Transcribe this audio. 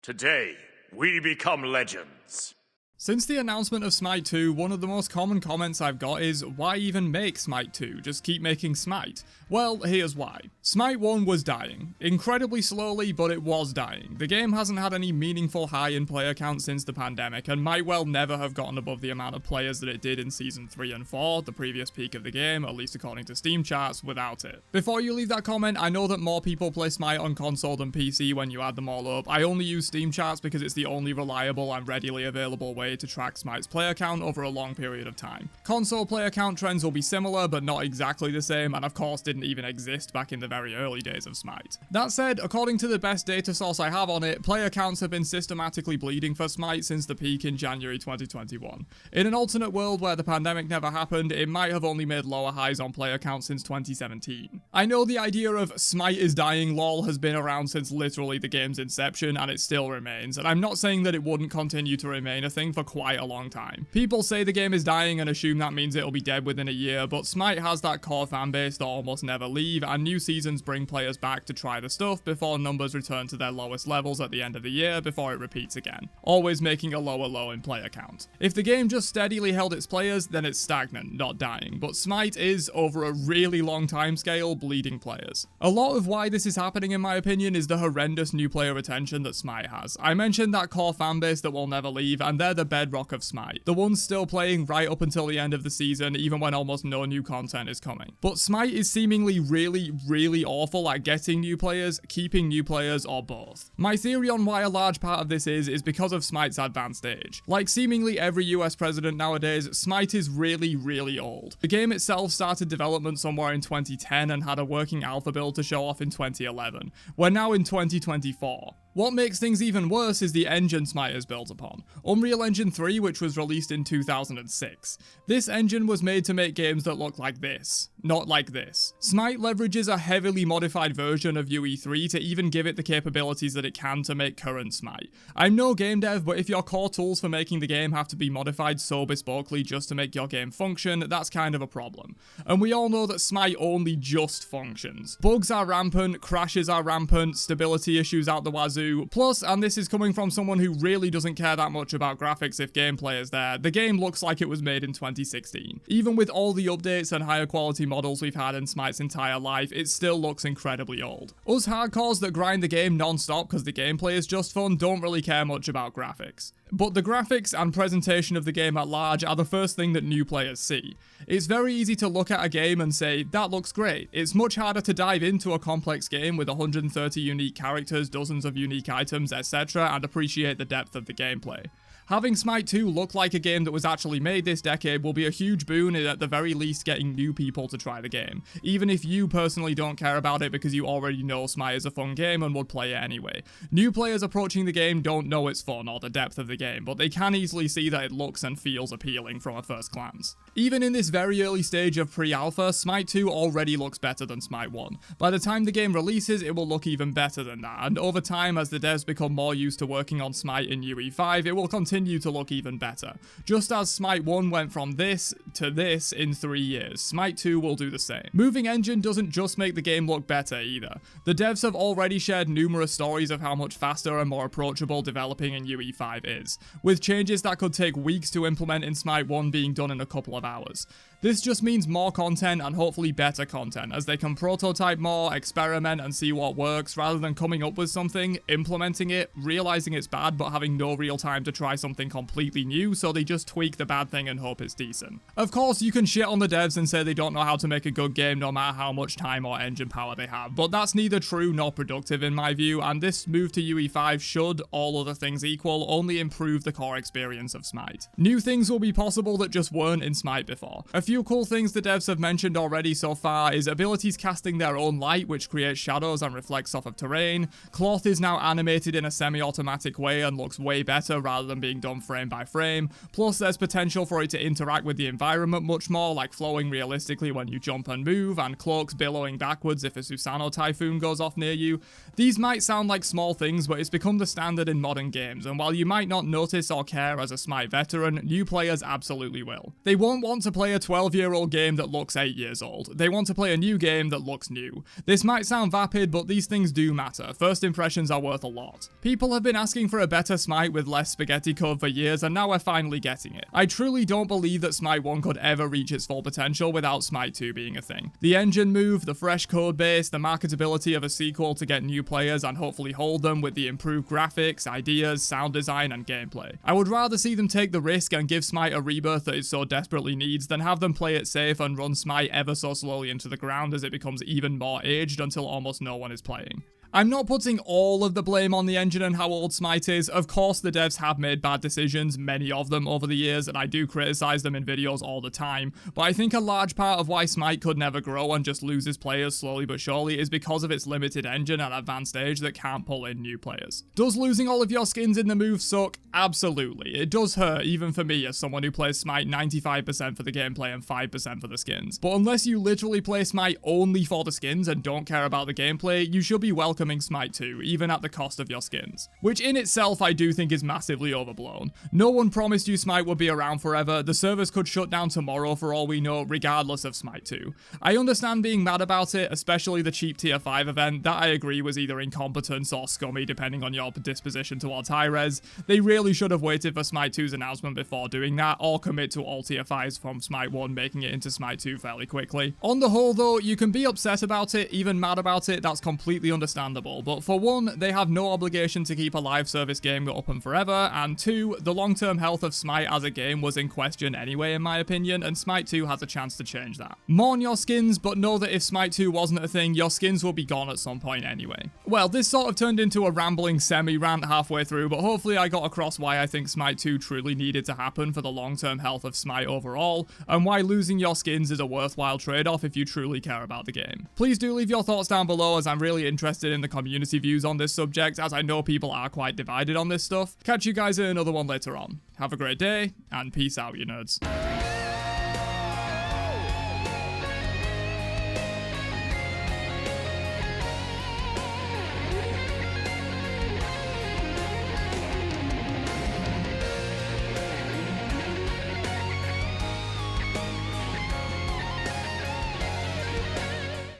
Today, we become legends. Since the announcement of Smite 2, one of the most common comments I've got is, why even make Smite 2? Just keep making Smite. Well, here's why. Smite 1 was dying. Incredibly slowly, but it was dying. The game hasn't had any meaningful high in player count since the pandemic, and might well never have gotten above the amount of players that it did in Season 3 and 4, the previous peak of the game, at least according to Steam charts, without it. Before you leave that comment, I know that more people play Smite on console than PC when you add them all up. I only use Steam charts because it's the only reliable and readily available way to track Smite's player count over a long period of time. Console player count trends will be similar, but not exactly the same, and of course didn't even exist back in the very early days of Smite. That said, according to the best data source I have on it, player counts have been systematically bleeding for Smite since the peak in January 2021. In an alternate world where the pandemic never happened, it might have only made lower highs on player count since 2017. I know the idea of Smite is dying lol has been around since literally the game's inception, and it still remains, and I'm not saying that it wouldn't continue to remain a thing for quite a long time. People say the game is dying and assume that means it'll be dead within a year, but Smite has that core fanbase that almost never leave, and new seasons bring players back to try the stuff before numbers return to their lowest levels at the end of the year before it repeats again, always making a lower low in player count. If the game just steadily held its players, then it's stagnant, not dying, but Smite is, over a really long time scale, bleeding players. A lot of why this is happening in my opinion is the horrendous new player retention that Smite has. I mentioned that core fanbase that will never leave, and they're the bedrock of Smite. The ones still playing right up until the end of the season, even when almost no new content is coming. But Smite is seemingly really awful at getting new players, keeping new players, or both. My theory on why a large part of this is because of Smite's advanced age. Like seemingly every US president nowadays, Smite is really old. The game itself started development somewhere in 2010 and had a working alpha build to show off in 2011. We're now in 2024. What makes things even worse is the engine Smite is built upon. Unreal Engine 3, which was released in 2006. This engine was made to make games that look like this, not like this. Smite leverages a heavily modified version of UE3 to even give it the capabilities that it can to make current Smite. I'm no game dev, but if your core tools for making the game have to be modified so bespokely just to make your game function, that's kind of a problem. And we all know that Smite only just functions. Bugs are rampant, crashes are rampant, stability issues out the wazoo. Plus, and this is coming from someone who really doesn't care that much about graphics if gameplay is there, the game looks like it was made in 2016. Even with all the updates and higher quality models we've had in Smite's entire life, it still looks incredibly old. Us hardcores that grind the game non-stop because the gameplay is just fun don't really care much about graphics. But the graphics and presentation of the game at large are the first thing that new players see. It's very easy to look at a game and say, that looks great. It's much harder to dive into a complex game with 130 unique characters, dozens of unique items, etc., and appreciate the depth of the gameplay. Having Smite 2 look like a game that was actually made this decade will be a huge boon in at the very least getting new people to try the game, even if you personally don't care about it because you already know Smite is a fun game and would play it anyway. New players approaching the game don't know it's fun or the depth of the game, but they can easily see that it looks and feels appealing from a first glance. Even in this very early stage of pre-alpha, Smite 2 already looks better than Smite 1. By the time the game releases, it will look even better than that, and over time as the devs become more used to working on Smite in UE5, it will continue to look even better. Just as Smite 1 went from this to this in 3 years, Smite 2 will do the same. Moving engine doesn't just make the game look better either. The devs have already shared numerous stories of how much faster and more approachable developing in UE5 is, with changes that could take weeks to implement in Smite 1 being done in a couple of hours. This just means more content and hopefully better content, as they can prototype more, experiment and see what works, rather than coming up with something, implementing it, realizing it's bad but having no real time to try something completely new, so they just tweak the bad thing and hope it's decent. Of course, you can shit on the devs and say they don't know how to make a good game no matter how much time or engine power they have, but that's neither true nor productive in my view, and this move to UE5 should, all other things equal, only improve the core experience of Smite. New things will be possible that just weren't in Smite before. A few cool things the devs have mentioned already so far is abilities casting their own light, which creates shadows and reflects off of terrain. Cloth is now animated in a semi-automatic way and looks way better rather than being done frame by frame. Plus there's potential for it to interact with the environment much more, like flowing realistically when you jump and move, and cloaks billowing backwards if a Susanoo typhoon goes off near you. These might sound like small things, but it's become the standard in modern games, and while you might not notice or care as a Smite veteran, new players absolutely will. They won't want to play a 12 12-year-old game that looks 8 years old. They want to play a new game that looks new. This might sound vapid, but these things do matter. First impressions are worth a lot. People have been asking for a better Smite with less spaghetti code for years, and now we're finally getting it. I truly don't believe that Smite 1 could ever reach its full potential without Smite 2 being a thing. The engine move, the fresh code base, the marketability of a sequel to get new players and hopefully hold them with the improved graphics, ideas, sound design, and gameplay. I would rather see them take the risk and give Smite a rebirth that it so desperately needs than have them play it safe and run Smite ever so slowly into the ground as it becomes even more aged until almost no one is playing. I'm not putting all of the blame on the engine and how old Smite is. Of course, the devs have made bad decisions, many of them over the years, and I do criticize them in videos all the time. But I think a large part of why Smite could never grow and just loses players slowly but surely is because of its limited engine and advanced age that can't pull in new players. Does losing all of your skins in the move suck? Absolutely. It does hurt, even for me as someone who plays Smite 95% for the gameplay and 5% for the skins. But unless you literally play Smite only for the skins and don't care about the gameplay, you should be welcoming Smite 2, even at the cost of your skins. Which in itself I do think is massively overblown. No one promised you Smite would be around forever. The servers could shut down tomorrow for all we know, regardless of Smite 2. I understand being mad about it, especially the cheap tier 5 event, that I agree was either incompetence or scummy depending on your disposition towards high res. They really should have waited for Smite 2's announcement before doing that, or commit to all tier 5s from Smite 1 making it into Smite 2 fairly quickly. On the whole though, you can be upset about it, even mad about it, that's completely understandable. But for one, they have no obligation to keep a live service game open forever, and two, the long-term health of Smite as a game was in question anyway in my opinion, and Smite 2 has a chance to change that. Mourn your skins, but know that if Smite 2 wasn't a thing, your skins will be gone at some point anyway. Well, this sort of turned into a rambling semi-rant halfway through, but hopefully I got across why I think Smite 2 truly needed to happen for the long-term health of Smite overall, and why losing your skins is a worthwhile trade-off if you truly care about the game. Please do leave your thoughts down below, as I'm really interested in the community views on this subject, as I know people are quite divided on this stuff. Catch you guys in another one later on. Have a great day, and peace out, you nerds.